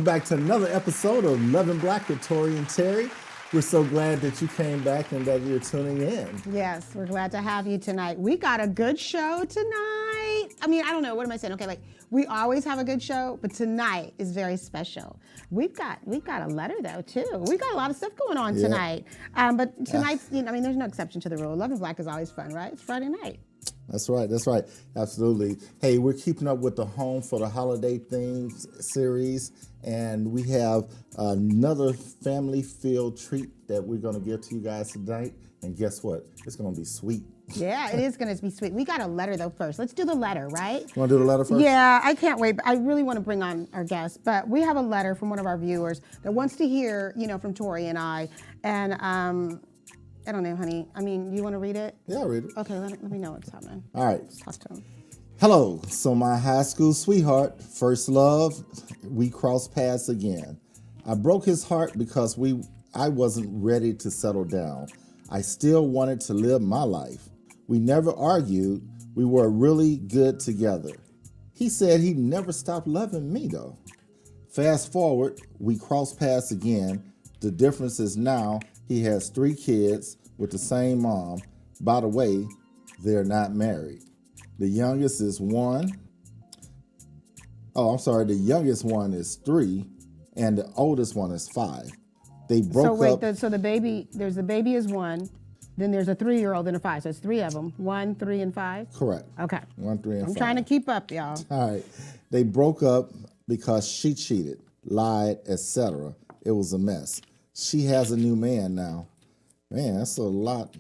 back to another episode of Loving Black with Tory and Teri. We're so glad that you came back and that you're tuning in. Yes, we're glad to have you tonight. We got a good show tonight. I mean, I don't know, what am I saying? Okay, like we always have a good show, but tonight is very special. We've got a letter though too. We got a lot of stuff going on tonight. But tonight's, I mean, there's no exception to the rule. Loving Black is always fun, right? It's Friday night. That's right. Absolutely. Hey, we're keeping up with the Home for the Holiday Themes series, and we have another family-filled treat that we're going to give to you guys tonight. And guess what? It's going to be sweet. Yeah, it is going to be sweet. We got a letter though first. Let's do the letter, right? You want to do the letter first? Yeah, I can't wait. I really want to bring on our guest, but we have a letter from one of our viewers that wants to hear, from Tory and I. And I don't know, honey. I mean, you want to read it? Yeah, I'll read it. Okay, let me know what's happening. All right. Let's talk to him. Hello. So my high school sweetheart, first love, we crossed paths again. I broke his heart because I wasn't ready to settle down. I still wanted to live my life. We never argued. We were really good together. He said he never stopped loving me though. Fast forward, we crossed paths again. The difference is now he has 3 kids with the same mom. By the way, they're not married. The youngest is 1. Oh, I'm sorry. The youngest one is 3, and the oldest one is 5. They broke up. So the baby, the baby is 1, then there's a 3-year-old and a 5. So it's 3 of them, 1, 3, and 5? Correct. Okay. 1, 3, and 5. I'm trying to keep up, y'all. All right. They broke up because she cheated, lied, etc. It was a mess. She has a new man now. Man, that's a lot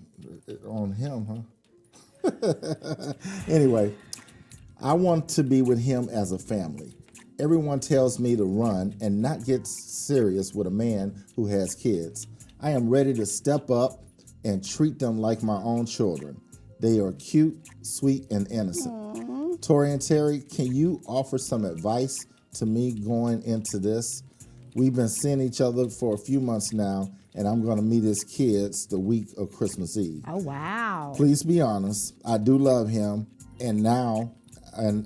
on him, huh? Anyway, I want to be with him as a family. Everyone tells me to run and not get serious with a man who has kids. I am ready to step up and treat them like my own children. They are cute, sweet, and innocent. Aww. Tory and Teri, can you offer some advice to me going into this? We've been seeing each other for a few months now, and I'm going to meet his kids the week of Christmas Eve. Oh, wow. Please be honest. I do love him, and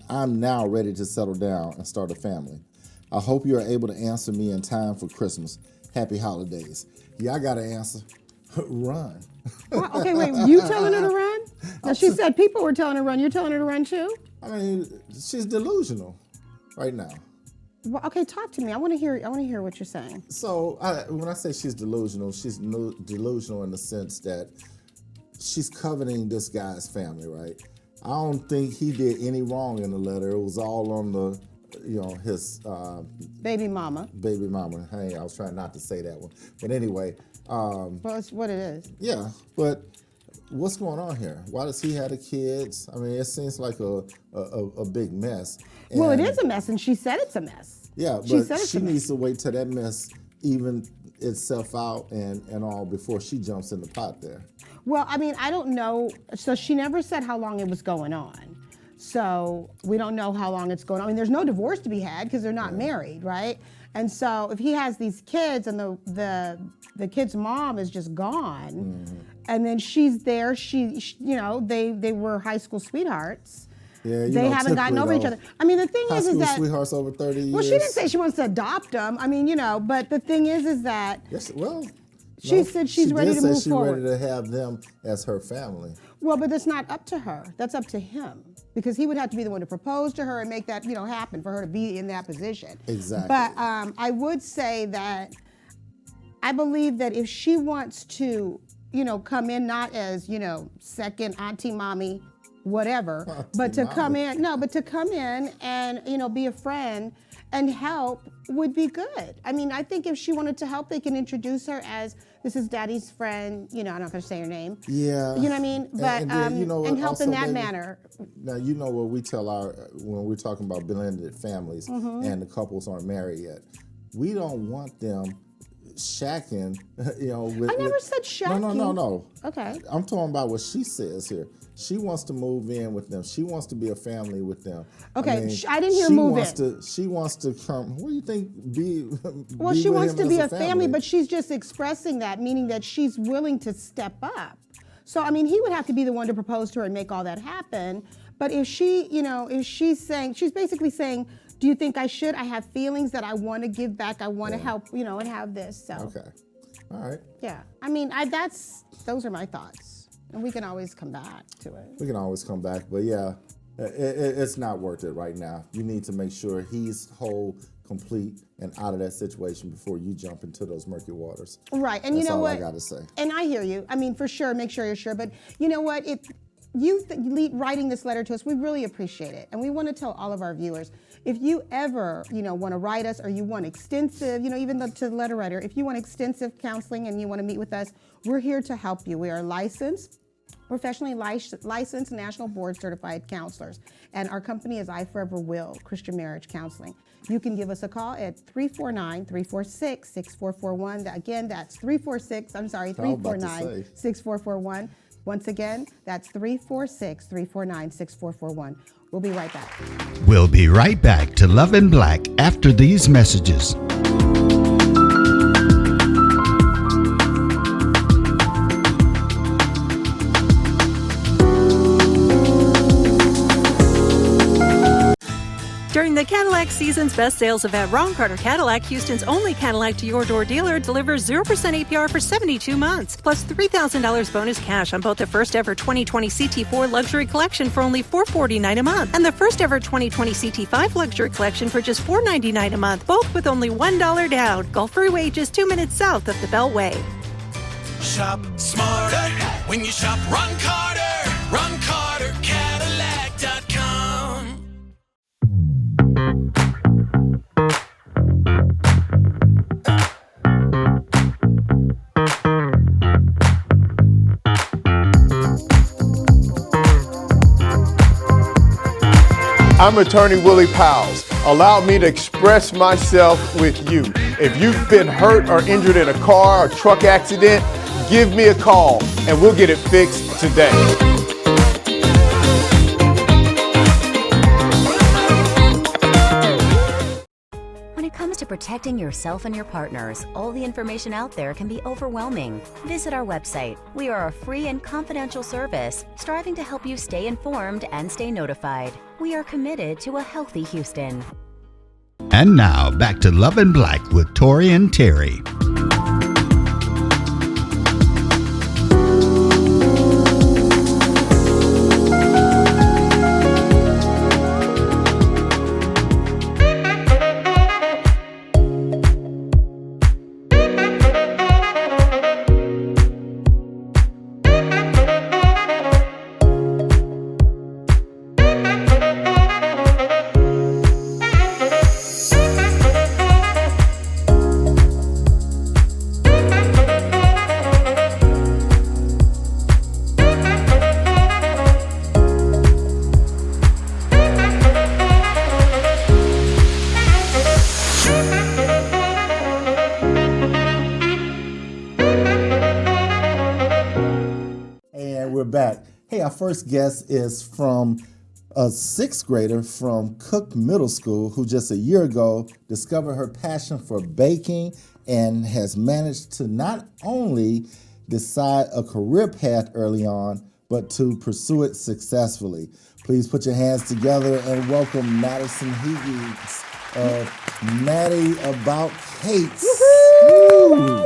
I'm now ready to settle down and start a family. I hope you are able to answer me in time for Christmas. Happy holidays. Yeah, I got to answer. Run. Well, okay, wait, you telling her to run? Now, she said people were telling her to run. You're telling her to run too? I mean, she's delusional right now. Well, okay, talk to me. I want to hear what you're saying. So when I say she's delusional in the sense that she's coveting this guy's family, right? I don't think he did any wrong in the letter. It was all on the, his baby mama. Baby mama. Hey, I was trying not to say that one, but anyway. Well, it's what it is. Yeah, but what's going on here? Why does he have the kids? I mean, it seems like a big mess. And well, it is a mess, and she said it's a mess. Yeah, but she needs to wait till that mess even itself out and all before she jumps in the pot there. Well, I mean, I don't know. So she never said how long it was going on. So we don't know how long it's going on. I mean, there's no divorce to be had because they're not married, right? And so if he has these kids and the kid's mom is just gone, and then she's there, they were high school sweethearts. Yeah, they haven't gotten over each other. I mean, the thing is that high school sweethearts over 30 years. Well, she didn't say she wants to adopt them. I mean, but the thing is that she said she's ready to move forward. She's ready to have them as her family. Well, but that's not up to her. That's up to him. Because he would have to be the one to propose to her and make that, happen for her to be in that position. Exactly. But I would say that I believe that if she wants to, come in not as, second auntie, mommy, whatever, but to come in and, be a friend and help would be good. I mean, I think if she wanted to help, they can introduce her as, this is daddy's friend, I'm not gonna say her name. Yeah. You know what I mean? But, and help also, in that manner. Now, what we tell when we're talking about blended families and the couples aren't married yet, we don't want them shacking, I never said shacking. No. Okay. I'm talking about what she says here. She wants to move in with them. She wants to be a family with them. Okay, I didn't hear move in. She wants to come. What do you think? Well, she wants to be a family, but she's just expressing that, meaning that she's willing to step up. So, I mean, he would have to be the one to propose to her and make all that happen. But if she, if she's saying, she's basically saying, Do you think I should? I have feelings that I want to give back. I want to help, and have this. So. Okay. All right. Yeah. I mean, those are my thoughts. And we can always come back to it. We can always come back. But yeah, it's not worth it right now. You need to make sure he's whole, complete, and out of that situation before you jump into those murky waters. Right. And That's you know all what? I got to say. And I hear you. I mean, for sure, make sure you're sure. But you know what? You writing this letter to us, we really appreciate it. And we want to tell all of our viewers, if you ever, want to write us, or you want extensive, even to the letter writer, if you want extensive counseling and you want to meet with us, we're here to help you. We are professionally licensed, national board certified counselors. And our company is I Forever Will Christian Marriage Counseling. You can give us a call at 349-346-6441. Again, that's 349-6441. Once again, that's 346-349-6441. We'll be right back. We'll be right back to Love in Black after these messages. During the Cadillac Season's Best Sales event, Ron Carter Cadillac, Houston's only Cadillac to-your-door dealer, delivers 0% APR for 72 months, plus $3,000 bonus cash on both the first-ever 2020 CT4 Luxury Collection for only $449 a month, and the first-ever 2020 CT5 Luxury Collection for just $499 a month, both with only $1 down. Gulf Freeway, just 2 minutes south of the Beltway. Shop smarter when you shop Ron Carter. Ron Carter, Cadillac.com. I'm attorney Willie Powles. Allow me to express myself with you. If you've been hurt or injured in a car or truck accident, give me a call and we'll get it fixed today. When it comes to protecting yourself and your partners, all the information out there can be overwhelming. Visit our website. We are a free and confidential service, striving to help you stay informed and stay notified. We are committed to a healthy Houston. And now, back to Love in Black with Tory and Teri. We're back. Hey, our first guest is from a sixth grader from Cook Middle School who just a year ago discovered her passion for baking and has managed to not only decide a career path early on, but to pursue it successfully. Please put your hands together and welcome Madison Heaggans of Madi About Cakes. Woo-hoo!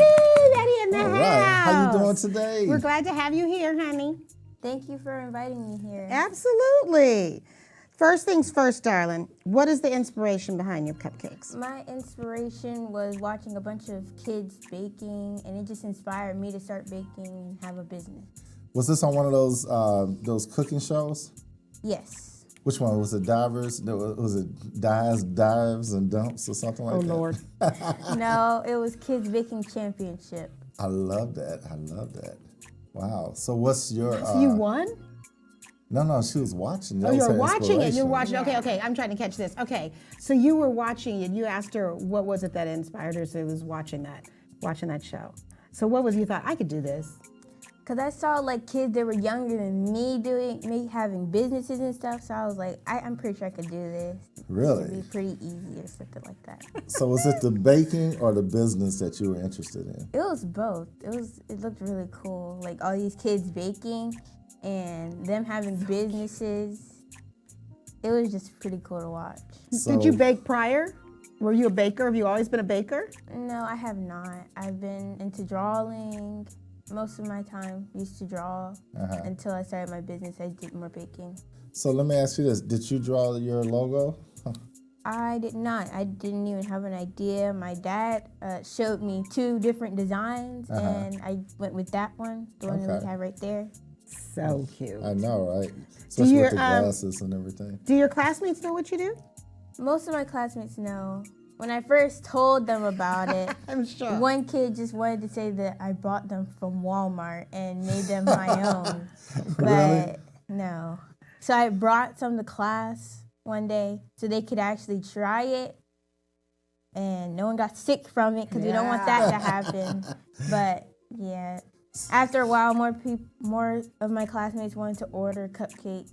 Daddy in the All house. right, how you doing today? We're glad to have you here, honey. Thank you for inviting me here. Absolutely. First things first, darling. What is the inspiration behind your cupcakes? My inspiration was watching a bunch of kids baking, and it just inspired me to start baking and have a business. Was this on one of those cooking shows? Yes. Which one? Was it Divers? Was it Dives and Dumps or something like that? Oh, Lord. No, it was Kids Baking Championship. I love that. Wow. So what's your... So you won? No, she was watching. That Oh, was you're her watching it. You're inspiration. watching. Okay. I'm trying to catch this. Okay. So you were watching it. You asked her what was it that inspired her. So it was watching that show. So what was you thought I could do this? Because I saw like kids that were younger than me having businesses and stuff. So I was like, I'm pretty sure I could do this. Really? It'd be pretty easy or something like that. So was it the baking or the business that you were interested in? It was both. It looked really cool. Like all these kids baking and them having businesses. it was just pretty cool to watch. So, Did you bake prior? Were you a baker? Have you always been a baker? No, I have not. I've been into drawing. Most of my time used to draw until I started my business. I did more baking. So let me ask you this. Did you draw your logo? I did not. I didn't even have an idea. My dad showed me 2 different designs, and I went with that one, the one that we have right there. So cute. I know, right? Especially with the glasses and everything. Do your classmates know what you do? Most of my classmates know. When I first told them about it, I'm sure. one kid just wanted to say that I bought them from Walmart and made them my own. But Really? no. So I brought some to class one day so they could actually try it. And no one got sick from it because we don't want that to happen. But yeah, after a while, more of my classmates wanted to order cupcakes.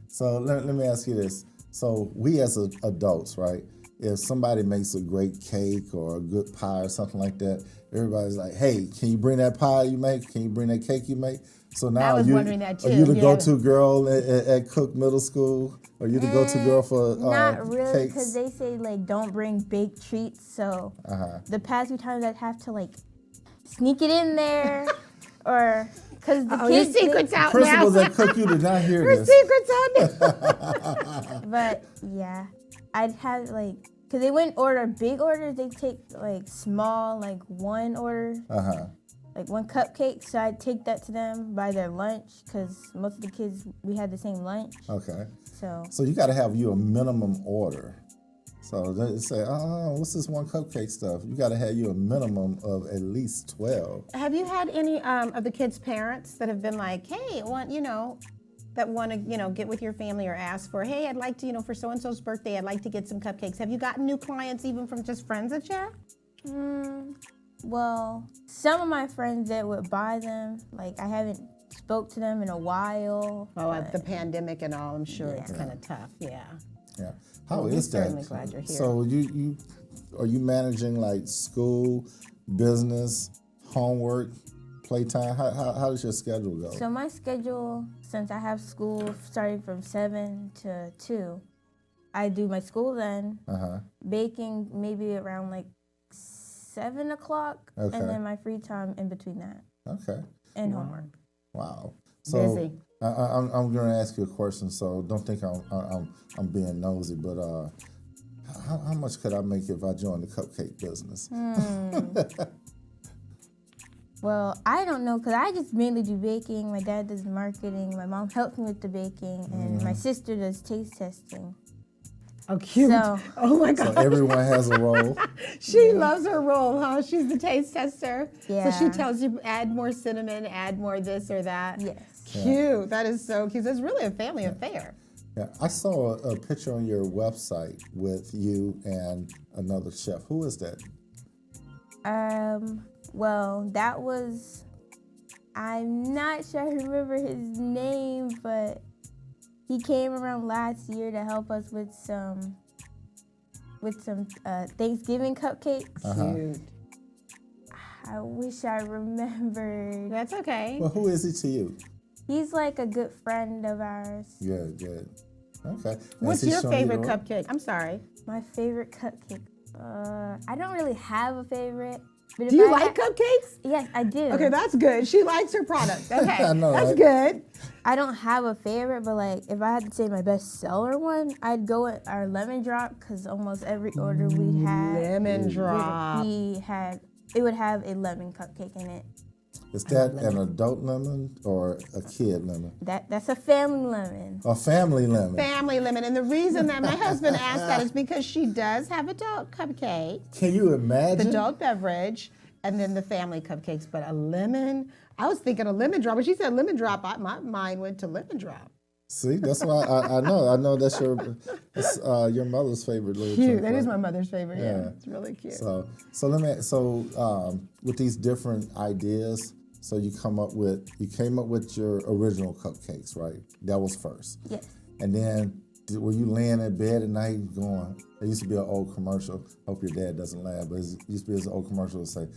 So let me ask you this. So we as adults, right? If somebody makes a great cake or a good pie or something like that, everybody's like, hey, can you bring that pie you make? Can you bring that cake you make? So now I was wondering that too. Are you the go-to girl at Cook Middle School? Are you the go-to girl for Not really, cakes? because they say like don't bring baked treats. So the past few times I'd have to like sneak it in there, or because the Your kids. secret's out Principals now. at Cook, you did not hear Your this. secret's out now. But yeah, I'd have like, because they wouldn't order big orders. They take like small, like one order. Like 1 cupcake, so I'd take that to them by their lunch, because most of the kids, we had the same lunch. Okay. So you got to have you a minimum order. So they say, what's this 1 cupcake stuff? You got to have you a minimum of at least 12. Have you had any of the kids' parents that have been like, hey, that want to, get with your family or ask for, hey, I'd like to, for so-and-so's birthday, I'd like to get some cupcakes. Have you gotten new clients even from just friends that you have? Well, some of my friends that would buy them, like I haven't spoke to them in a while. Oh, the pandemic and all, I'm sure it's kind of tough, yeah. Yeah. How Well, is we're that? certainly glad you're here. So are you managing like school, business, homework, playtime? How does your schedule go? So my schedule, since I have school starting from 7 to 2, I do my school then, baking maybe around like 7 o'clock, and then my free time in between that. Okay. And homework. Wow. So Busy. I'm going to ask you a question. So don't think I'm being nosy, but how much could I make if I joined the cupcake business? Well, I don't know, because I just mainly do baking. My dad does marketing. My mom helps me with the baking, and my sister does taste testing. Oh, cute. So, Oh, my So God. everyone has a role. She loves her role, huh? She's the taste tester. Yeah. So she tells you, add more cinnamon, add more this or that. yes. Cute. That is so cute. It's really a family affair. Yeah, I saw a picture on your website with you and another chef. Who is that? Well, that was, I'm not sure I remember his name, but he came around last year to help us with some Thanksgiving cupcakes. Cute. I wish I remembered. That's okay. Well, who is he to you? He's like a good friend of ours. Good, good. Okay. What's Has he your shown you favorite the ropes? cupcake? I'm sorry. My favorite cupcake. I don't really have a favorite. But Do you like cupcakes? Yes, I do. Okay, that's good. She likes her product. Okay, I know, that's right? good. I don't have a favorite, but like if I had to say my best seller one, I'd go with our lemon drop, because almost every order we had, Lemon drop. it would have a lemon cupcake in it. Is that an adult lemon or a kid lemon? That's a family lemon. A family lemon. Family lemon. And the reason that my husband asked that is because she does have adult cupcake, Can you the imagine? adult beverage, and then the family cupcakes. But a lemon, I was thinking a lemon drop. When she said lemon drop, my mind went to lemon drop. See, that's why I know that's your mother's favorite little Cute. drink, That is right? my mother's favorite. Yeah, Yeah. it's really cute. So with these different ideas, so you came up with your original cupcakes, right? That was first. Yes. And then were you laying in bed at night going? There used to be an old commercial. Hope your dad doesn't laugh, but it used to be this old commercial that say,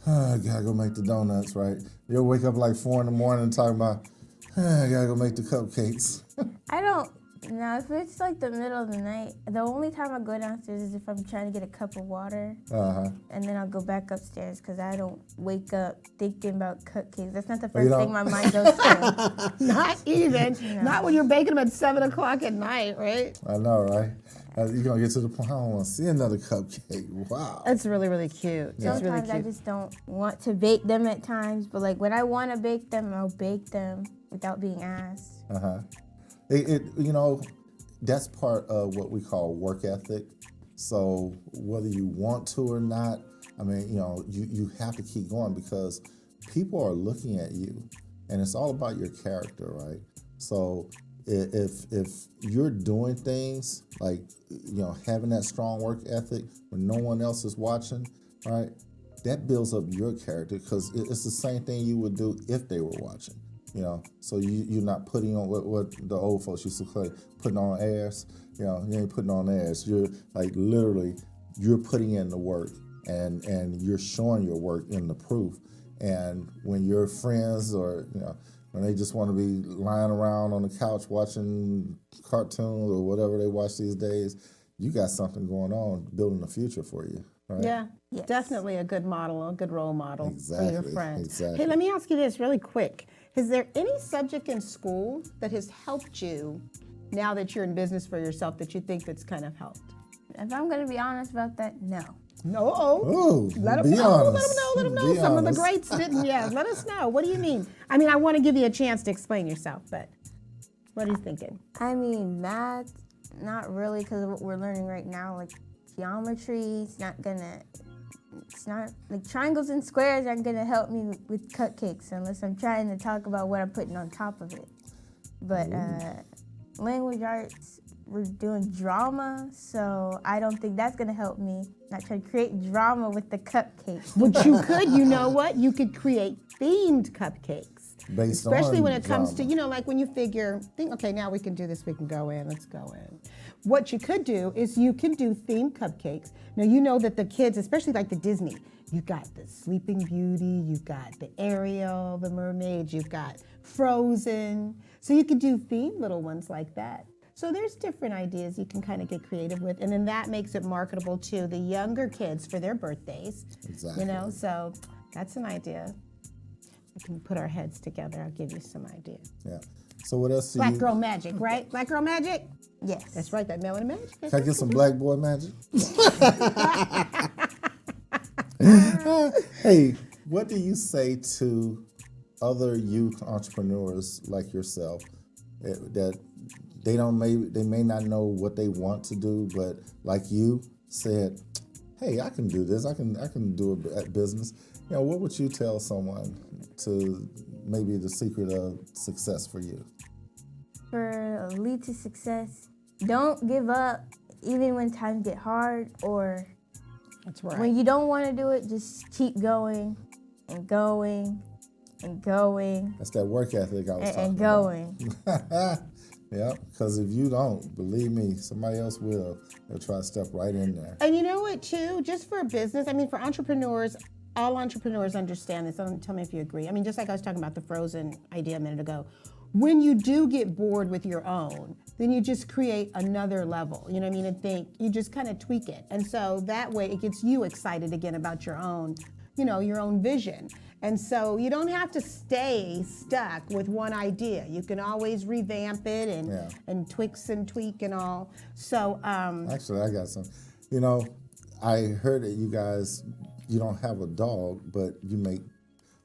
I gotta go make the donuts, right? You'll wake up like 4 in the morning talking about, I gotta go make the cupcakes. I don't Now, if it's like the middle of the night, the only time I go downstairs is if I'm trying to get a cup of water. And then I'll go back upstairs because I don't wake up thinking about cupcakes. That's not the first thing my mind goes to. Not even. No. Not when you're baking them at 7 o'clock at night, right? I know, right? You're going to get to the point, I don't want to see another cupcake. Wow. That's really, really cute. It's really Sometimes cute. I just don't want to bake them at times, but like when I want to bake them, I'll bake them without being asked. You know, that's part of what we call work ethic. So whether you want to or not, I mean, you know, you have to keep going because people are looking at you, and it's all about your character, right? So if you're doing things like, you know, having that strong work ethic when no one else is watching, right? That builds up your character because it's the same thing you would do if they were watching. You know, so you're not putting on what the old folks used to call putting on airs. You know, you ain't putting on airs. You're like literally, you're putting in the work and you're showing your work in the proof. And when your friends or, you know, when they just want to be lying around on the couch watching cartoons or whatever they watch these days, you got something going on building a future for you. Right? Yeah, Yes. Definitely a good model, a good role model for your Exactly, friends. exactly. Hey, let me ask you this really quick. Is there any subject in school that has helped you now that you're in business for yourself that you think that's kind of helped? If I'm going to be honest about that, no. No. Ooh, Let them be know. honest. Let them know. Be Some of the honest. greats didn't. Yeah, let us know. What do you mean? I mean, I want to give you a chance to explain yourself, but what are you thinking? I mean, math, not really, because of what we're learning right now, like geometry, it's not, like triangles and squares aren't gonna help me with cupcakes unless I'm trying to talk about what I'm putting on top of it. But language arts, we're doing drama, so I don't think that's gonna help me. Not trying to create drama with the cupcakes. But you could, you know what? You could create themed cupcakes. Based Especially on when it comes to, drama. you know, like when you think, okay, now we can do this, we can go in, let's go in. What you could do is you can do themed cupcakes. Now, you know that the kids, especially like the Disney, you got the Sleeping Beauty, you've got the Ariel, the mermaids, you've got Frozen. So you could do themed little ones like that. So there's different ideas you can kind of get creative with, and then that makes it marketable to the younger kids for their birthdays. Exactly. You know, so that's an idea. We can put our heads together. I'll give you some ideas. Yeah. So what else do Black you... Girl Magic, right? Black Girl Magic? Yes. That's right, that Melon Magic. Can I get some black boy magic? Hey, what do you say to other youth entrepreneurs like yourself that they may not know what they want to do, but like you said, hey, I can do this. I can do a business. You know, what would you tell someone to maybe the secret of success for you? For a lead to success, don't give up even when times get hard or That's right. when you don't want to do it, just keep going and going and going That's that work ethic I was talking and about. going. Yeah, because if you don't, believe me, somebody else will. They'll try to step right in there. And you know what, too? Just for a business, I mean, for entrepreneurs, all entrepreneurs understand this. Tell me if you agree. I mean, just like I was talking about the Frozen idea a minute ago. When you do get bored with your own, then you just create another level, you know what I mean, and think, you just kind of tweak it. And so that way it gets you excited again about your own, you know, your own vision. And so you don't have to stay stuck with one idea. You can always revamp it and twix and tweak and all. So Actually, I got some. You know, I heard that you guys, you don't have a dog, but you make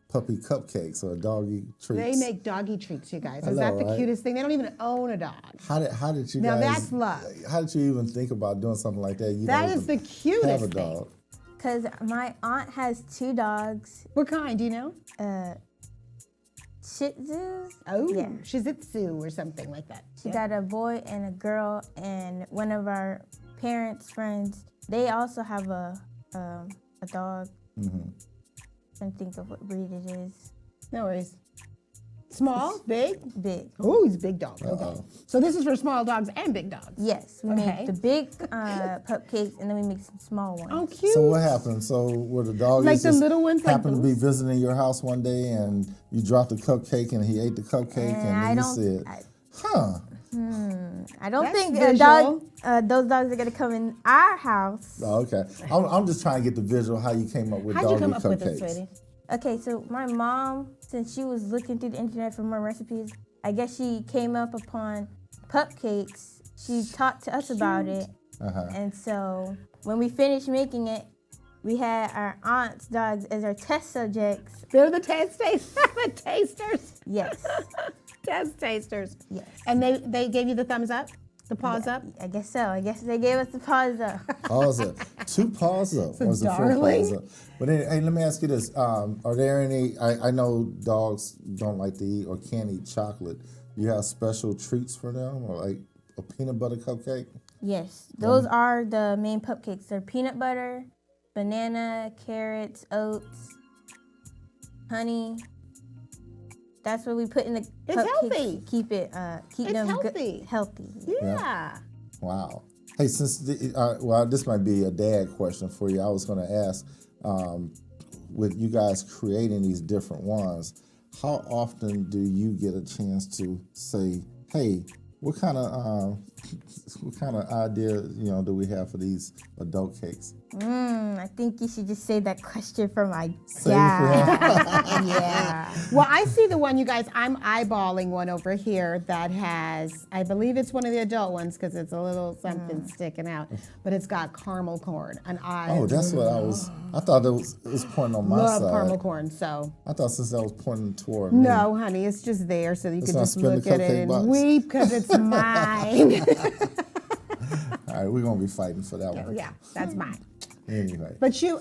puppy cupcakes or doggy treats. they make doggy treats, you guys. I Is know, that the right? cutest thing? They don't even own a dog. How did you Now guys? that's love. How did you even think about doing something like that? You That don't is the even cutest have a thing. dog. Because my aunt has 2 dogs, What kind, do you know? Shih Tzus. Oh, Yeah. Shih Tzu or something like that. She got a boy and a girl, and one of our parents' friends, they also have a dog. Mm-hmm. Trying to think of what breed it is. No worries. Small, big? Big. Oh, he's a big dog. Okay. So this is for small dogs and big dogs. Yes, we Okay. make the big cupcakes, and then we make some small ones. Oh, cute. So what happened? So were the doggies Like the just little ones, like happened to be those? visiting your house one day and you dropped a cupcake and he ate the cupcake and I then you don't- said, I- huh, I don't That's think visual. those dogs are gonna come in our house. Oh, okay. I'm just trying to get the visual how you came up with How'd you doggy come up with cupcakes. it, sweetie? Okay, so my mom, since she was looking through the internet for more recipes, I guess she came up upon Cupcakes. She talked to us about it, and so when we finished making it, we had our aunt's dogs as our test subjects. They're the tasters. Yes. Test tasters. Yes. And they gave you the thumbs up? The paws up? I guess so. I guess they gave us the paws up. Paws up. 2 paws up. So Was it 4 darling. paws up? But hey, let me ask you this. Are there any, I know dogs don't like to eat or can't eat chocolate. Do you have special treats for them or like a peanut butter cupcake? Yes, those are the main cupcakes. They're peanut butter, banana, carrots, oats, honey. That's what we put in the It's cupcakes. healthy. Keep It's them healthy. healthy. Yeah. Wow. Hey, since well, this might be a dad question for you. I was going to ask, with you guys creating these different ones, how often do you get a chance to say, "Hey, what kind of idea do we have for these adult cakes?" I think you should just save that question for my Save it for dad. Yeah. Well, I see the one, you guys, I'm eyeballing one over here that has, I believe it's one of the adult ones because it's a little something sticking out, but it's got caramel corn. And I Oh, that's what I thought it was pointing on my love side. caramel corn, so. I thought since that was pointing toward me. No, honey, it's just there so you Let's can not just spend the look at it cupcake and box. weep because it's mine. All right, we're going to be fighting for that one. Yeah, that's mine. Anyway. But you,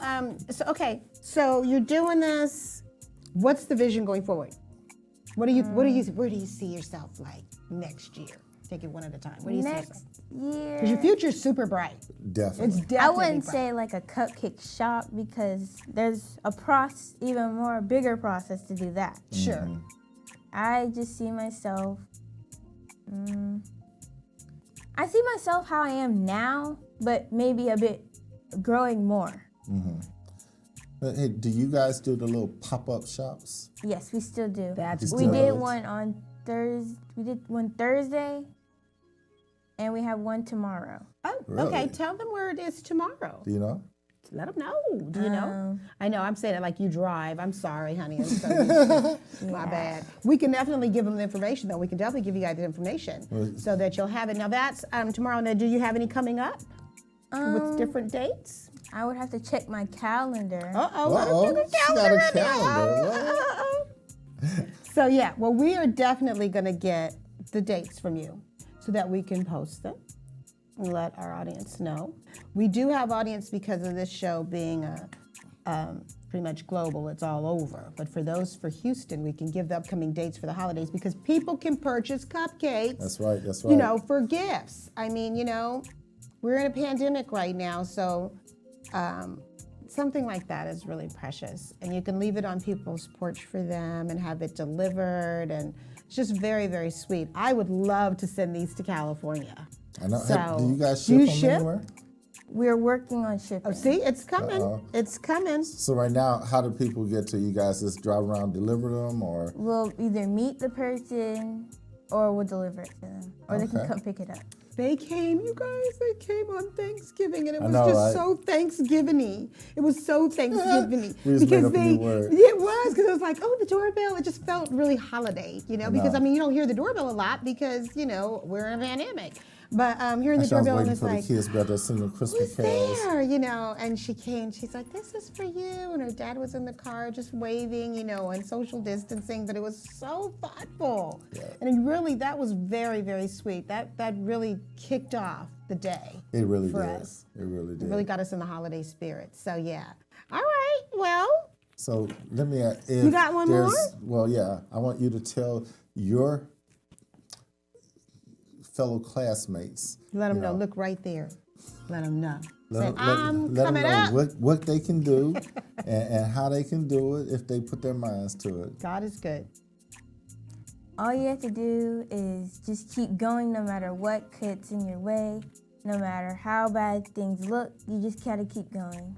so you're doing this. What's the vision going forward? Where do you see yourself like next year? Take it one at a time. Where do you see yourself? Next year. Because your future's super bright. Definitely. It's definitely I wouldn't bright. say like a cupcake shop because there's a even more bigger process to do that. Sure. I just see myself. I see myself how I am now, but maybe a bit growing more. Hey, do you guys do the little pop-up shops? Yes, we still do. That's You we still did do? one on Thursday. We did one Thursday, and we have one tomorrow. Oh, Really? okay. Tell them where it is tomorrow. Do you know? Let them know. Do you know? Um, I know. I'm saying it like you drive. I'm sorry, honey. I'm so used to it. My bad. We can definitely give them the information, though. We can definitely give you guys the information so that you'll have it. Now that's tomorrow. Now, do you have any coming up with different dates? I would have to check my calendar. Uh-oh. She got a calendar. What? So yeah, well, we are definitely going to get the dates from you so that we can post them and let our audience know. We do have audience because of this show being pretty much global. It's all over. But for those for Houston, we can give the upcoming dates for the holidays because people can purchase cupcakes. That's right. That's right. For gifts. I mean, we're in a pandemic right now, so something like that is really precious. And you can leave it on people's porch for them and have it delivered, and it's just very, very sweet. I would love to send these to California. I know. So, Do you guys do you ship them ship? anywhere? We're working on shipping. Oh, see, it's coming. It's coming. So right now, how do people get to you guys? Just drive around, deliver them, or? We'll either meet the person or we'll deliver it to them, or they can Okay. come pick it up. They came, you guys, they came on Thanksgiving, and it I was know, just right? so Thanksgiving-y. It was so Thanksgiving-y. We just made up a new word. It was, because it was like, oh, the doorbell, it just felt really holiday, because, you don't hear the doorbell a lot because, we're in a pandemic. But hearing the Actually, I was doorbell, and waiting it's for like, the kids back there singing Christmas who's carols. there, and she came, she's like, this is for you, and her dad was in the car just waving, and social distancing, but it was so thoughtful. Yeah. And that was very, very sweet. That really kicked off the day. It really for did. us. It really did. It really got us in the holiday spirit. So yeah. All right, well, So let me ask. You got one more? Well, yeah. I want you to tell your fellow classmates. let them know. Look right there. Let them know. Say, Let I'm them coming know up. what they can do and how they can do it if they put their minds to it. God is good. All you have to do is just keep going no matter what gets in your way, no matter how bad things look, you just gotta keep going.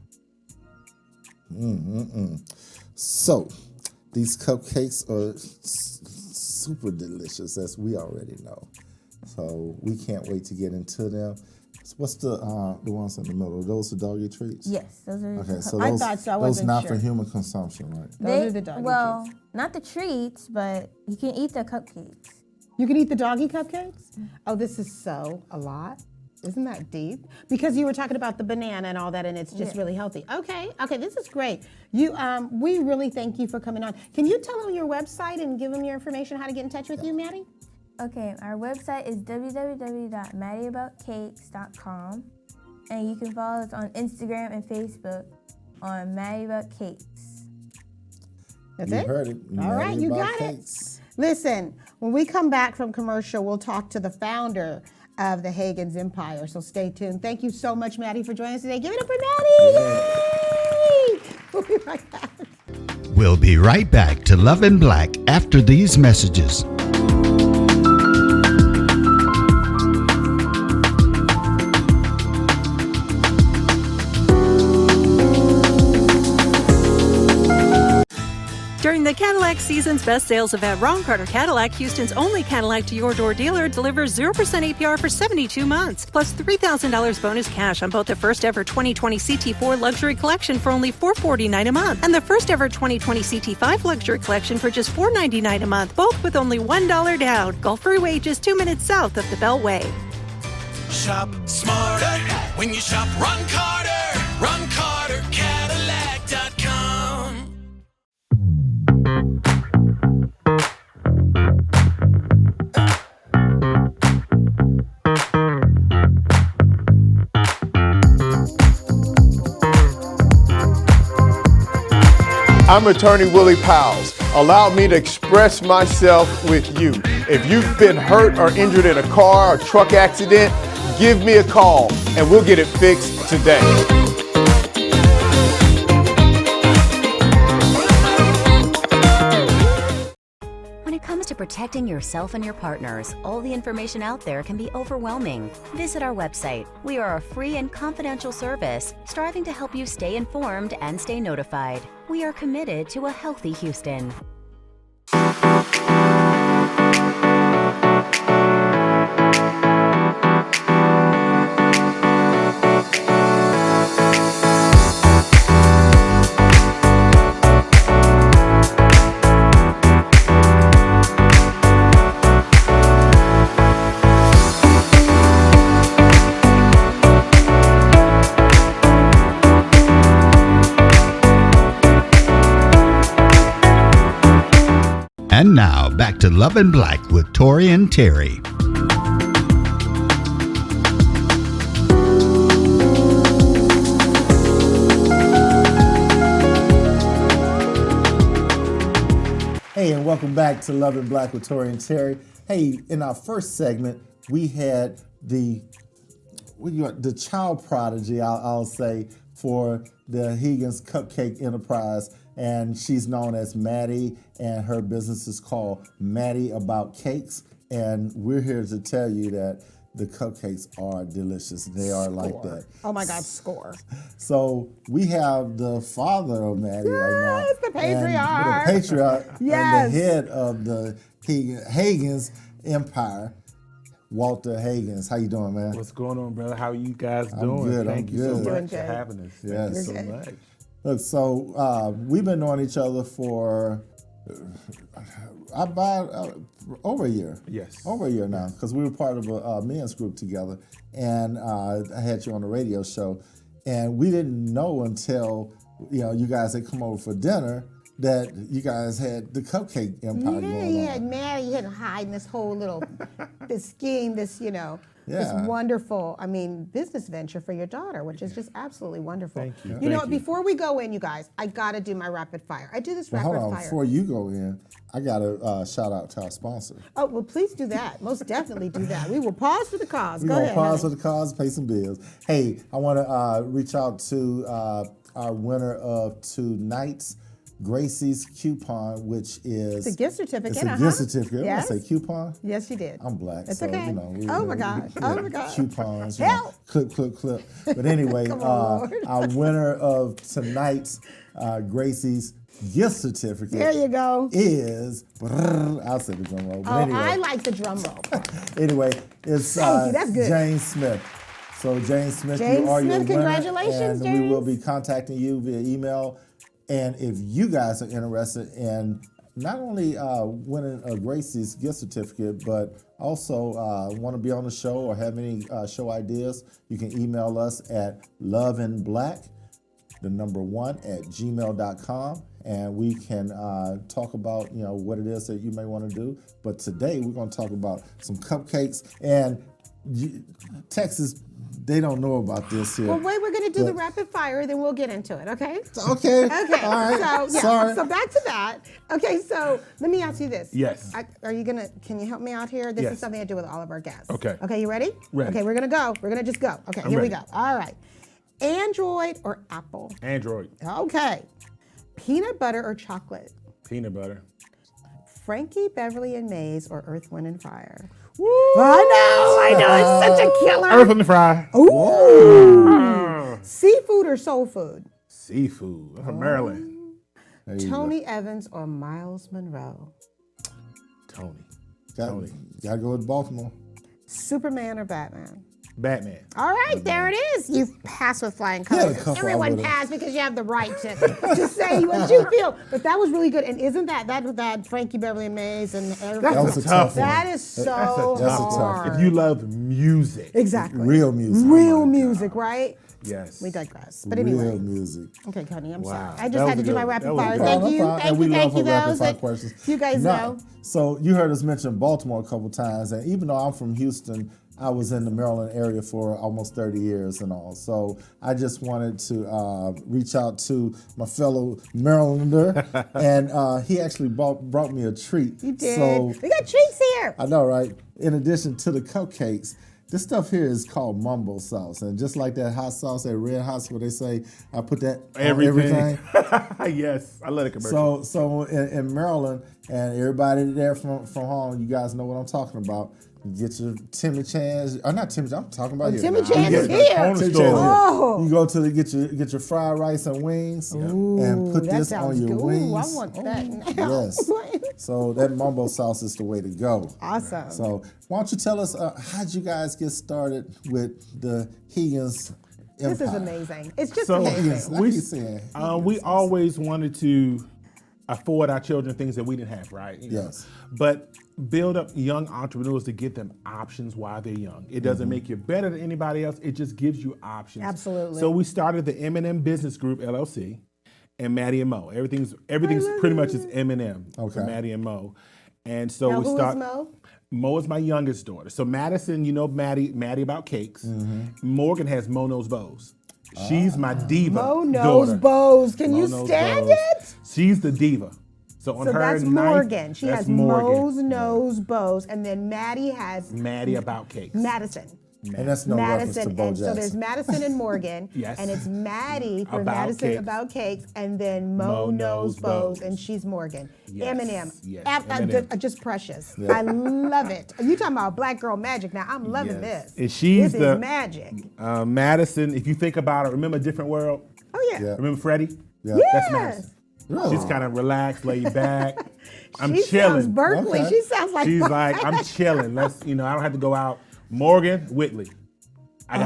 So, these cupcakes are super delicious, as we already know. So we can't wait to get into them. What's the ones in the middle? Are those the doggy treats? Yes, those are. Okay, so I those, thought so, I those wasn't not sure. for human consumption, right? Those are the doggy treats. Not the treats, but you can eat the cupcakes. You can eat the doggy cupcakes? Oh, this is so a lot. Isn't that deep? Because you were talking about the banana and all that, and it's just really healthy. Okay, this is great. We really thank you for coming on. Can you tell them your website and give them your information, how to get in touch with you, Maddie? Okay, our website is www.madiaboutcakes.com, and you can follow us on Instagram and Facebook on Madi About Cakes. That's You it? heard it. All right, Madi you About got Cakes. it. Listen, when we come back from commercial, we'll talk to the founder of the Heaggans Empire, so stay tuned. Thank you so much, Maddie, for joining us today. Give it up for Maddie! Yay! We'll be right back. We'll be right back to Love and Black after these messages. During the Cadillac Season's Best Sales event, Ron Carter Cadillac, Houston's only Cadillac to your door dealer, delivers 0% APR for 72 months, plus $3,000 bonus cash on both the first ever 2020 CT4 Luxury Collection for only $449 a month, and the first ever 2020 CT5 Luxury Collection for just $499 a month, both with only $1 down. Gulf Freeway, just 2 minutes south of the Beltway. Shop smarter when you shop Ron Carter. Ron Carter, Cadillac.com. I'm attorney Willie Powles. Allow me to express myself with you. If you've been hurt or injured in a car or truck accident, give me a call and we'll get it fixed today. When it comes to protecting yourself and your partners, all the information out there can be overwhelming. Visit our website. We are a free and confidential service striving to help you stay informed and stay notified. We are committed to a healthy Houston. And now, back to Love and Black with Tory and Teri. Hey, and welcome back to Love and Black with Tory and Teri. Hey, in our first segment, we had the child prodigy, I'll say, for the Heaggans Cupcake Enterprise, and she's known as Madi, and her business is called Madi About Cakes, and we're here to tell you that the cupcakes are delicious. They are like that. Oh my God, score. So we have the father of Madi right now. Yes, the patriarch. And the patriarch Yes. and the head of the Heaggans Empire, Walter Heaggans. How you doing, man? What's going on, brother? How are you guys I'm doing? good, Thank I'm you so good. much Doing for good. having us. Yes. Thank you so much. Look, so we've been knowing each other for about over a year. Yes. Over a year now, because we were part of a men's group together, and I had you on the radio show, and we didn't know until you guys had come over for dinner that you guys had the Cupcake Empire Yeah, going he on. had Maddie, he had hiding this whole little, this scheme, this Yeah. wonderful, business venture for your daughter, which is just absolutely wonderful. Thank you. You know, Thank you. before we go in, you guys, I gotta do my rapid fire. I do this Well, rapid hold on, fire. before you go in, I got to shout out to our sponsor. Oh, well, please do that. Most definitely do that. We will pause for the cause. We're Go going to ahead. pause honey. for the cause, pay some bills. Hey, I want to reach out to our winner of tonight's Gracie's coupon, which is It's a gift certificate. It's a gift certificate. Yes. I say coupon. Yes, you did. I'm black, It's so okay. we Oh my God. Oh my God. Coupons, Help. clip. But anyway, Come on, Lord. our winner of tonight's Gracie's gift certificate. There you go. Is I'll say the drum roll. But Oh, anyway. I like the drum roll. Anyway, it's Thank you, that's good. Jane Smith. So Jane Smith, Jane you are Smith, your winner, congratulations, and we will James. be contacting you via email. And if you guys are interested in not only winning a Gracie's gift certificate, but also want to be on the show or have any show ideas, you can email us at loveandblack1@gmail.com, and we can talk about what it is that you may want to do. But today we're going to talk about some cupcakes, and Texas, they don't know about this here. Well, wait, we're going to do the rapid fire, then we'll get into it, okay? Okay. Okay. All right. So, yeah. Sorry. So back to that. Okay, so let me ask you this. Yes. Can you help me out here? This Yes. is something I do with all of our guests. Okay. Okay, you ready? Ready. Okay, we're going to go. We're going to just go. Okay, I'm here we ready. go. All right. Android or Apple? Android. Okay. Peanut butter or chocolate? Peanut butter. Frankie, Beverly, and Mays or Earth, Wind, and Fire? Woo! I know, it's such a killer. Earth on the fry. Ooh. Seafood or soul food? Seafood. I'm from Maryland. There you Tony Evans or Miles Monroe? Tony. go. Gotta go with Baltimore. Superman or Batman? Batman. All right, there it is. You pass with flying Yeah, colors. a couple Everyone of them. passed because you have the right to say what you feel. But that was really good. And isn't that Frankie, Beverly, and Mays and everybody? That was a tough one. That is so That's a tough one. hard. If you love music. Exactly. Real music. Real music, right? Yes. We digress. But anyway. Real music. Okay, Connie, I'm Wow. sorry. I That just was had to a do good my one. rapid That was a fire. good Thank No you. problem. And we love Thank you. her rapid Those fire that questions. you guys No. know. So you heard us mention Baltimore a couple times, and even though I'm from Houston, I was in the Maryland area for almost 30 years and all. So I just wanted to reach out to my fellow Marylander, and he actually brought me a treat. You did. So We got treats here. I know, right? In addition to the cupcakes, this stuff here is called mumbo sauce. And just like that hot sauce, that red hot sauce, where they say, I put that on everything. Yes. I love the commercial. So in Maryland, and everybody there from home, you guys know what I'm talking about. You get your Timmy Chan's, or not Timmy, I'm talking about here. Timmy now. Chan's is here. Corner Timmy store. Chan's here. Oh. You go to get your fried rice and wings, and put That this on sounds your good. wings. Ooh, I want that now. Yes. So that mumbo sauce is the way to go. Awesome. So why don't you tell us how'd you guys get started with the Heaggans empire? This is amazing. It's just So, amazing. I keep saying we always wanted to afford our children things that we didn't have, right? You know? Yes. But build up young entrepreneurs to give them options while they're young. It doesn't make you better than anybody else. It just gives you options. Absolutely. So we started the M&M Business Group LLC and Maddie and Mo. Everything's pretty much is M&M for Okay. Maddie and Mo. And so Now, we who is start. Mo? Mo is my youngest daughter. So Madison, you know Madi About Cakes. Morgan has Mo Knows Bows. She's my diva Mo knows daughter. bows. Can Mo you knows stand bows. it? She's the diva. So on So her that's ninth- Morgan. She that's has Morgan. Mo's knows bows, and then Maddie has Maddie About Cakes. Madison. and that's no reference to Madison, Bo and so there's Jackson. Madison and Morgan, Yes. and it's Maddie for About Madison Cakes. About Cakes, and then Mo Mo knows knows bows, bows. and she's Morgan. Yes, Eminem, yes, just precious. Yeah. I love it. You talking about black girl magic now? I'm loving Yes. this. And she's this the is magic. Madison. If you think about it, remember Different World? Oh yeah. Yeah. Remember Freddie? Yeah. That's Yes. Madison. Really? She's kind of relaxed, laid back. I'm She chilling. sounds Berkeley. Okay. She sounds like She's like, I'm chilling. I don't have to go out. Morgan Whitley. I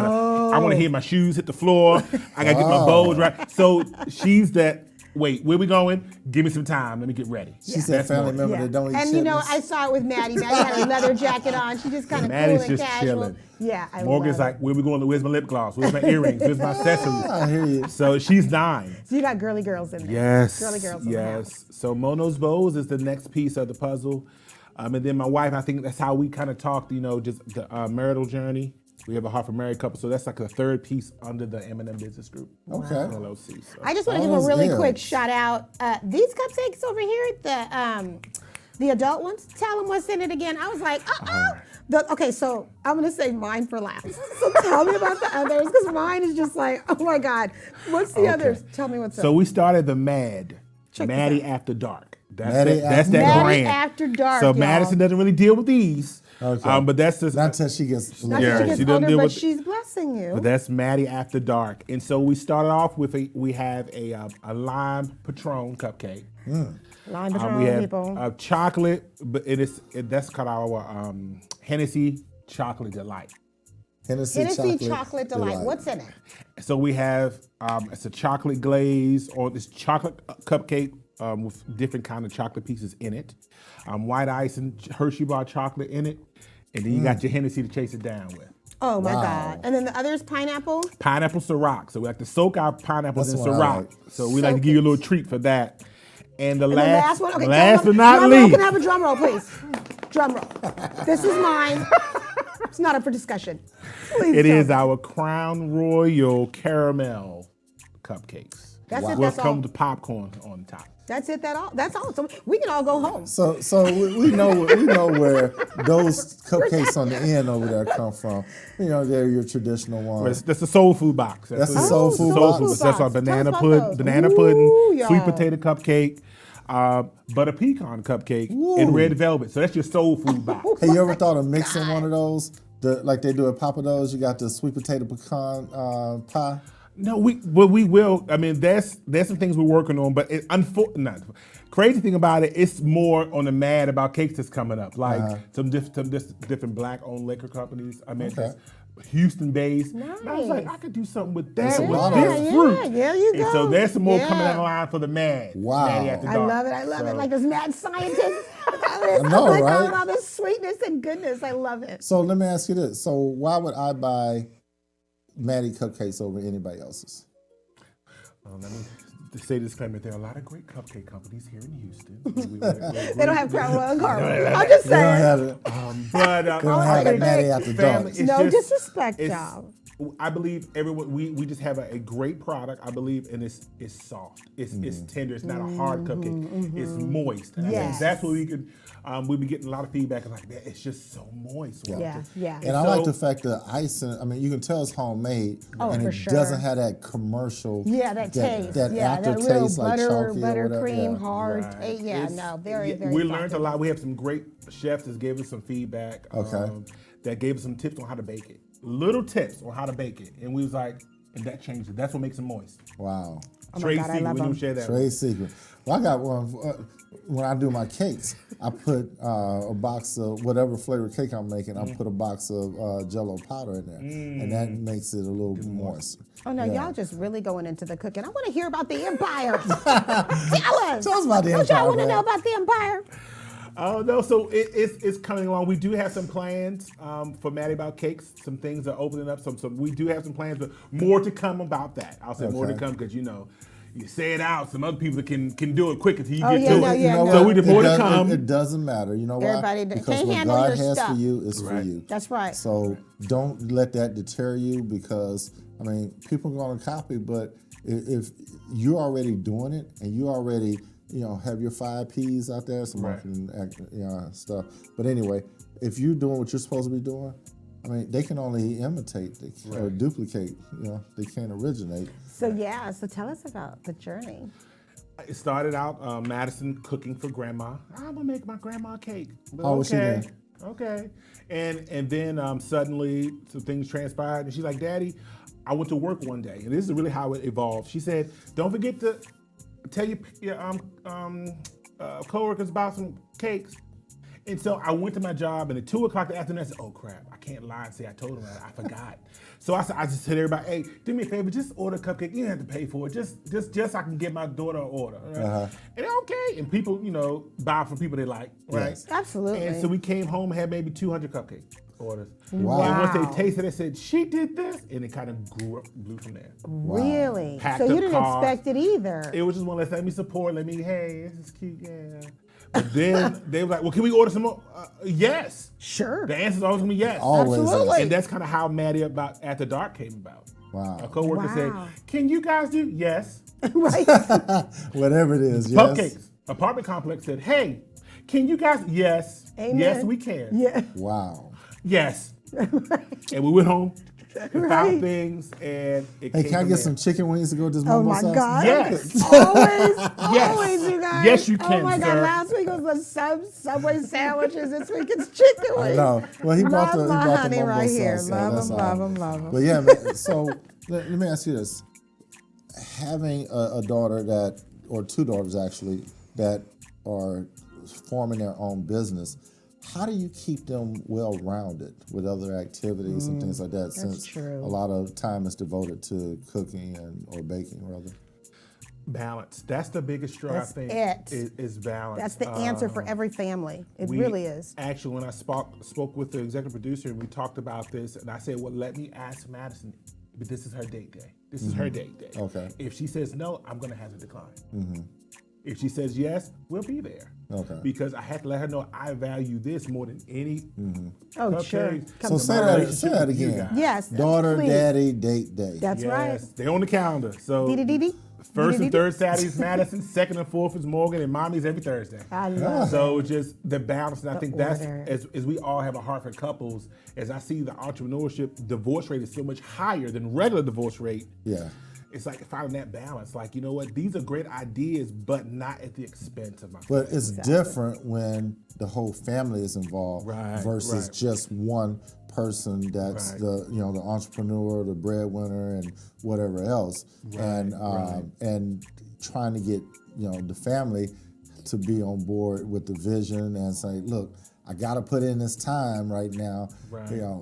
want to hear my shoes hit the floor. I gotta get my bows right. So she's that. Wait, where we going? Give me some time. Let me get ready. She said family member that don't eat And you know, chitlins. I saw it with Maddie. Maddie had a leather jacket on. She just kind of cool Maddie's and just casual. chilling. Yeah, I Morgan's love like, it. where we going? Where's my lip gloss? Where's my earrings? Where's my accessories? I hear you. So she's 9. So you got girly girls in there. Yes. Girly girls in the house. Yes. So Mono's Bows is the next piece of the puzzle. And then my wife, I think that's how we kind of talked, just the marital journey. We have a Heart for Married couple. So that's like the third piece under the M&M Business Group. Okay. LLC. So. I just want to give All a really those quick M's. shout out. These cupcakes over here, the adult ones, tell them what's in it again. I was like, okay, so I'm going to say mine for last. So tell me about the others, because mine is just like, oh my God. What's the others? Tell me what's So up. we started the MAD, Check this Maddie out. After Dark. That's Maddie that After brand. Maddie After Dark, So y'all. Madison doesn't really deal with these. Okay. But that's just Not until she gets. Not Yeah, that she she gets doesn't older, deal but with- she's blessing you. But that's Madi After Dark. And so we started off with we have a lime Patron cupcake. Lime we Patron, have people. chocolate, but that's called our Hennessy Chocolate Delight. Hennessy Chocolate Delight. What's in it? So we have it's a chocolate glaze or this chocolate cupcake with different kind of chocolate pieces in it. White ice and Hershey bar chocolate in it. And then you got your Hennessy to chase it down with. Oh my Wow. God. And then the other is pineapple? Pineapple Ciroc. So we like to soak our pineapples That's in what I Ciroc. like. So we like to give you a little treat for that. And the And last, the last one? Okay, last but drum not roll. least, Can I have a drum roll, please? Drum roll. This is mine. It's not up for discussion. Please it tell is me. our Crown Royal Caramel Cupcakes. That's it, Will that's all. come with popcorn on top. That's it, that's all. So we can all go home. So we know where those cupcakes on the end over there come from. You know, they're your traditional ones. That's the soul food box. That's what the it soul is. food Soul box. food That's our Tell us banana about pudding, those. banana Ooh, pudding, sweet y'all. potato cupcake, butter pecan cupcake, and red velvet. So that's your soul food box. Hey, you ever thought of mixing one of those? Like they do at Papa Do's, you got the sweet potato pecan pie. No, we will. I mean, there's some things we're working on, but crazy thing about it, it's more on the Mad About Cakes that's coming up. Like some different black-owned liquor companies. I mean, Okay. Houston-based. Nice. And I was like, I could do something with That's that, a with lot of this it. fruit. Yeah, you And go. so there's some more coming Yeah. down the line for the Mad. Wow. Mad After I Dark. love it. I love it. So- Like this mad scientist. I know, like right? all this sweetness and goodness. I love it. So let me ask you this: so why would I buy Madi cupcakes over anybody else's? Let me say this disclaimer: there are a lot of great cupcake companies here in Houston. They don't have Crown Royal Caramel. I'm just They don't saying. have it. But They don't have it Madi After Dark. it's No just- disrespect, it's- y'all. I believe everyone we just have a great product. I believe, and it's soft. It's tender. It's not a hard cupcake. It's moist. And I think Yes. that's what we could. We've been getting a lot of feedback. Like, man, it's just so moist. Yeah, yeah. And I like the fact that icing. I mean, you can tell it's homemade, and for it sure. doesn't have that commercial. Yeah, that taste. That yeah, that aftertaste real like chalky or whatever. buttercream, Yeah. hard Right. taste. Yeah, It's- no, very, yeah, very. We learned a thoughtful. lot. We have some great chefs that gave us some feedback. Okay. That gave us some tips on how to bake it. Little tips on how to bake it, and we was like, and that changed it. That's what makes it moist. Wow. Trade God, I secret. love We them. don't share that. Trade secret. Well, I got one. When I do my cakes, I put a box of whatever flavor cake I'm making. I put a box of Jello powder in there, and that makes it a little moist. Oh no, Yeah. y'all just really going into the cooking. I want to hear about the empire. Tell us. Tell us about the Don't empire, y'all want to man. know about the empire? Oh no, so it's coming along. We do have some plans for Madi About Cakes. Some things are opening up. Some we do have some plans, but more to come about that. I'll say more to Okay. come because you say it out. Some other people can do it quick until you Oh, get yeah, to no, it. yeah, know no. So what? we did It more to does- come. It doesn't matter. You know why? Everybody Because can't what handle God your has stuff. for you is for Right. you. That's right. So don't let that deter you because, I mean, people are going to copy, but if you're already doing it and you already, have your 5 Ps out there, some Right. marketing stuff. But anyway, if you're doing what you're supposed to be doing, I mean, they can only imitate or duplicate. They can't originate. So tell us about the journey. It started out Madison cooking for grandma. I'm gonna make my grandma cake. But Oh, was she there? Okay. And then suddenly some things transpired, and she's like, "Daddy, I went to work one day, and this is really how it evolved." She said, "Don't forget to tell your coworkers about some cakes." And so I went to my job, and at 2:00 the afternoon, I said, "Oh crap! I can't lie and say I told them that. I forgot." So I just said to everybody, "Hey, do me a favor, just order a cupcake. You don't have to pay for it. Just so I can get my daughter an order." Right? And they're okay, and people, buy from people they like, right? Yes. Absolutely. And so we came home and had maybe 200 cupcake orders. Wow. And once they tasted it, they said, "She did this," and it kind of blew from there. Really? Packed So you up didn't cars. expect it either. It was just one of let me support, hey, this is cute, yeah. But then they were like, "Well, can we order some more?" Yes. Sure. The answer's always gonna be yes. Always is. Absolutely. And that's kind of how Madi About After Dark came about. Wow. A coworker Wow. said, "Can you guys do?" Yes. Right. Whatever it is, yes. Cupcakes apartment complex said, "Hey, can you guys?" Yes. Amen. Yes, we can. Yeah. Wow. Yes. And we went home and Right. found things, and it Hey, came can I from get there. some chicken wings to go with this Oh mumbo my sauce? God. Yes. Always, always, you guys. Yes, you can, Oh my God, sir. last week was us some Subway sandwiches this week. It's chicken wings. I know. Well, he brought Love the my honey mumbo right here. sauce, so Love that's him, all love right. him, love him. But yeah, man, so let me ask you this: having a daughter that, or two daughters actually, that are forming their own business, how do you keep them well-rounded with other activities and things like that? Since true. a lot of time is devoted to cooking or baking, rather. Balance. That's the biggest struggle, That's I think. it. Is balance. That's the answer for every family. It really is. Actually, when I spoke with the executive producer and we talked about this, and I said, well, let me ask Madison, but this is her date day. This is her date day. Okay. If she says no, I'm going to have to decline. If she says yes, we'll be there. Okay. Because I have to let her know I value this more than any Oh, sure. cupcakes. So say that again. Yes. Daughter, please. daddy, date day. That's right. Yes, they're on the calendar. So Dee-dee-dee-dee. first and Dee-dee-dee-dee. third Saturday is Madison, second and fourth is Morgan, and mommy's every Thursday. I love So just the balance, and I think that's, order. as we all have a heart for couples, as I see the entrepreneurship divorce rate is so much higher than regular divorce rate. Yeah. It's like finding that balance. Like, you know what, these are great ideas, but not at the expense of my But family. it's different when the whole family is involved versus just one person that's the the entrepreneur, the breadwinner, and whatever else, and trying to get the family to be on board with the vision and say, look, I got to put in this time right now.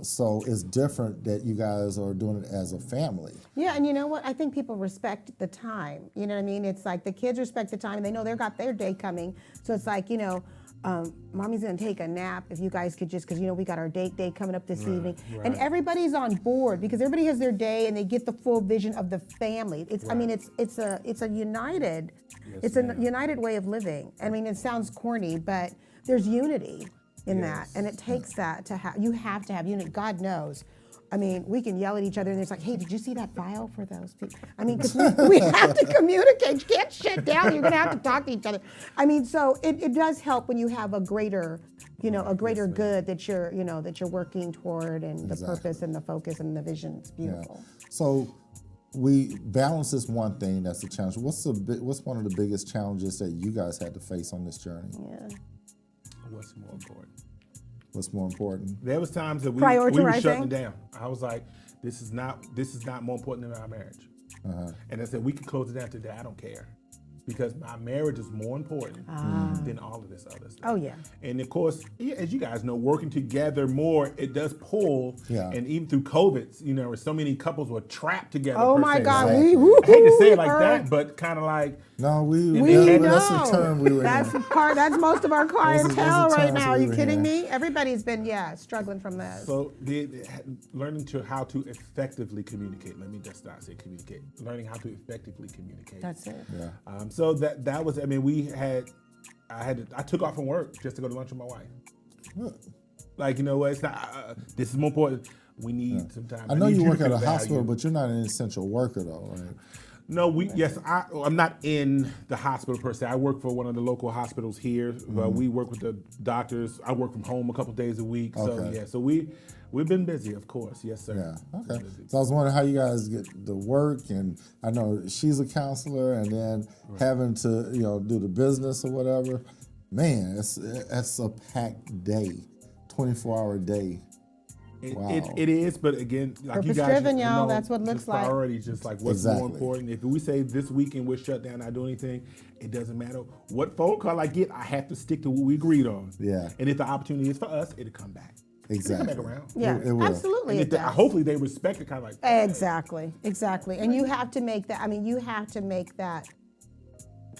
So it's different that you guys are doing it as a family. Yeah, and you know what? I think people respect the time. You know what I mean? It's like the kids respect the time, and they know they've got their day coming. So it's like, mommy's gonna take a nap if you guys could just, because we got our date day coming up this evening, and everybody's on board because everybody has their day and they get the full vision of the family. It's I mean it's a united, united way of living. I mean, it sounds corny, but there's unity in that, and it takes that to have. You have to have unity. God knows. I mean, we can yell at each other and it's like, hey, did you see that file for those people? I mean, because we have to communicate. You can't shut down. You're going to have to talk to each other. I mean, so it does help when you have a greater, a greater good that you're, that you're working toward, and the purpose and the focus and the vision. It's beautiful. Yeah. So balance is one thing that's a challenge. What's one of the biggest challenges that you guys had to face on this journey? Yeah. What's more important? What's more important? There was times that we were Prioritizing. shutting it down. I was like, this is not more important than our marriage. And I said, we can close it down today. I don't care. Because my marriage is more important than all of this other stuff. Oh, yeah. And of course, as you guys know, working together more, it does pull. Yeah. And even through COVID, so many couples were trapped together. Oh per my se. God, Like, we I hate to say it like that, but kind of like. No, that's the term we were that's in. That's most of our clientele that's the right terms now. Are we you were kidding hearing. me? Everybody's been struggling from this. So learning how to effectively communicate. Let me just not say communicate. Learning how to effectively communicate. That's it. Yeah. So that was. I mean, I took off from work just to go to lunch with my wife. Like, it's not. This is more important. We need some time. I know you work at to a feel hospital, valued. but you're not an essential worker, though, right? No, I'm not in the hospital per se. I work for one of the local hospitals here. We work with the doctors. I work from home a couple days a week. Okay. So we've been busy, of course. Yes, sir. Yeah. Okay. So I was wondering how you guys get the work, and I know she's a counselor, and then having to do the business or whatever. Man, that's a packed day, 24-hour day. Wow. It is, but again, like you guys, Purpose-driven, y'all. That's what it looks like. Priorities, just like what's more important. If we say this weekend we're shut down, not do anything, it doesn't matter what phone call I get. I have to stick to what we agreed on. Yeah. And if the opportunity is for us, it'll come back. Exactly. It'll come back around. Yeah, It will. absolutely. And It does. hopefully they respect it, kind of like. Exactly. And you have to make that. I mean, you have to make that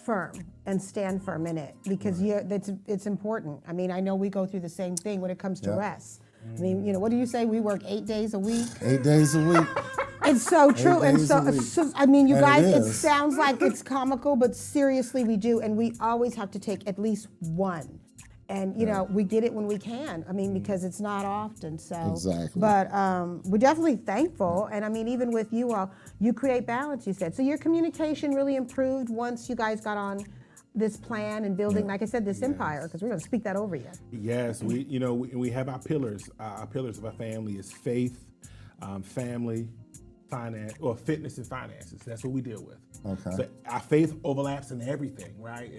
firm and stand firm in it, because it's important. I mean, I know we go through the same thing when it comes to rest. I mean, what do you say? We work 8 days a week. 8 days a week. It's so true. And days a week. so, I mean, you And guys, it it is. sounds like it's comical, but seriously, we do. And we always have to take at least one. And, we get it when we can. I mean, because it's not often. So, Exactly. But we're definitely thankful. And I mean, even with you all, you create balance, you said. So your communication really improved once you guys got on this plan and building, like I said, this empire, because we're going to speak that over you. Yes, we have our pillars. Our pillars of our family is faith, family, finance, or fitness and finances. That's what we deal with. Okay. So our faith overlaps in everything, right?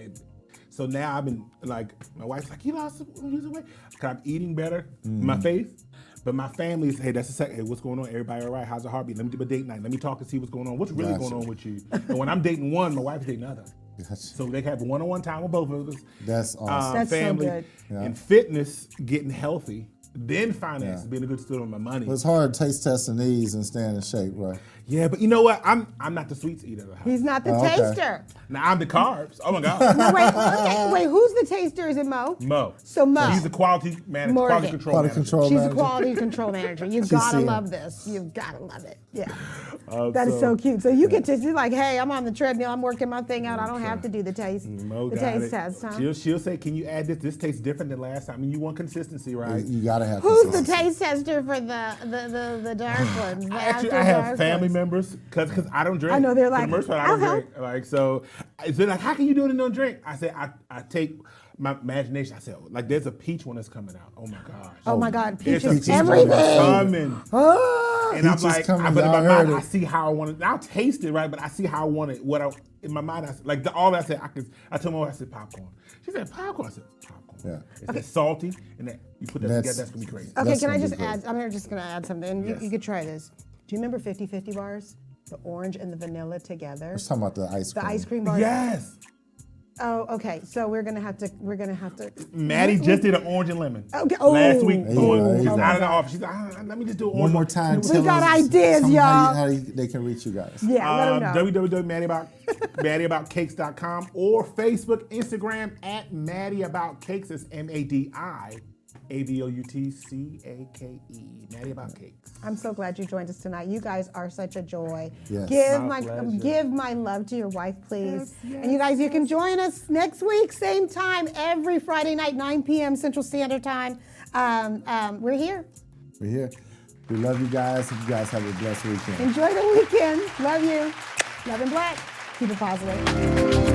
So now I've been like, my wife's like, you lost weight. Cause I'm eating better, my faith. But my family is, hey, that's the second. Hey, what's going on? Everybody all right? How's the heartbeat? Let me do a date night. Let me talk and see what's going on. What's really going on with you? And when I'm dating one, my wife's dating another. Gotcha. So they have one-on-one time with both of us. That's awesome. That's family so good. and fitness, getting healthy, then finance, being a good steward of my money. Well, it's hard to taste testing these and staying in shape, right? Yeah, but you know what? I'm not the sweets eater of the house. He's not the okay. taster. Now I'm the carbs. Oh my God. No, wait, who's the taster? Is it Mo? Mo. So Mo. He's the quality manager, Morgan. quality control Quality manager. control She's manager. a quality control manager. You've She's got to seeing. love this. You've got to love it. Yeah. That is so cute. So you get to be like, hey, I'm on the treadmill. I'm working my thing out. I don't have to do the taste. Mo the got taste it. test, huh? She'll say, can you add this? This tastes different than last time. I mean, you want consistency, right? You gotta have. Who's the consistency. taste tester for the dark ones? The Actually, after I have dark family ones? members because I don't drink. I know, they're For like, the most part, I I'll don't drink. Like so, they're like, how can you do it and don't drink? I say I take my imagination. I said, like, there's a peach one that's coming out. Oh my gosh. Oh my God, There's peaches, a everything. coming. Oh, And I'm Peaches like, coming, but in my y'all heard mind, I it. see how I want it. I'll taste it, right? But I see how I want it. In my mind, all I said, I told my wife, I said popcorn. She said popcorn. I said popcorn. Yeah. It's that salty, and that you put that together, that's gonna be great. Okay, That's can I gonna be just great. add? I'm just going to add something. And Yes. you could try this. Do you remember 50-50 bars? The orange and the vanilla together. Let's talk about the ice cream. The ice cream bars. Yes. Oh, okay. So we're gonna have to. Maddie just did an orange and lemon. Okay. Oh. Last week, There you go, she's there you out of go. the office. She's like, let me just do orange. One more time. We tell got us ideas, some y'all. how they can reach you guys. Yeah, let them know. www.maddiaboutcakes.com or Facebook, Instagram at Madi About Cakes. It's MADIABOUTCAKE. Madi About Cakes. I'm so glad you joined us tonight. You guys are such a joy. Yes. Give my love to your wife, please. And you guys, you can join us next week, same time, every Friday night, 9 p.m. Central Standard Time. We're here. We're here. We love you guys. You guys have a blessed weekend. Enjoy the weekend. Love you. Love and Black. Keep it positive.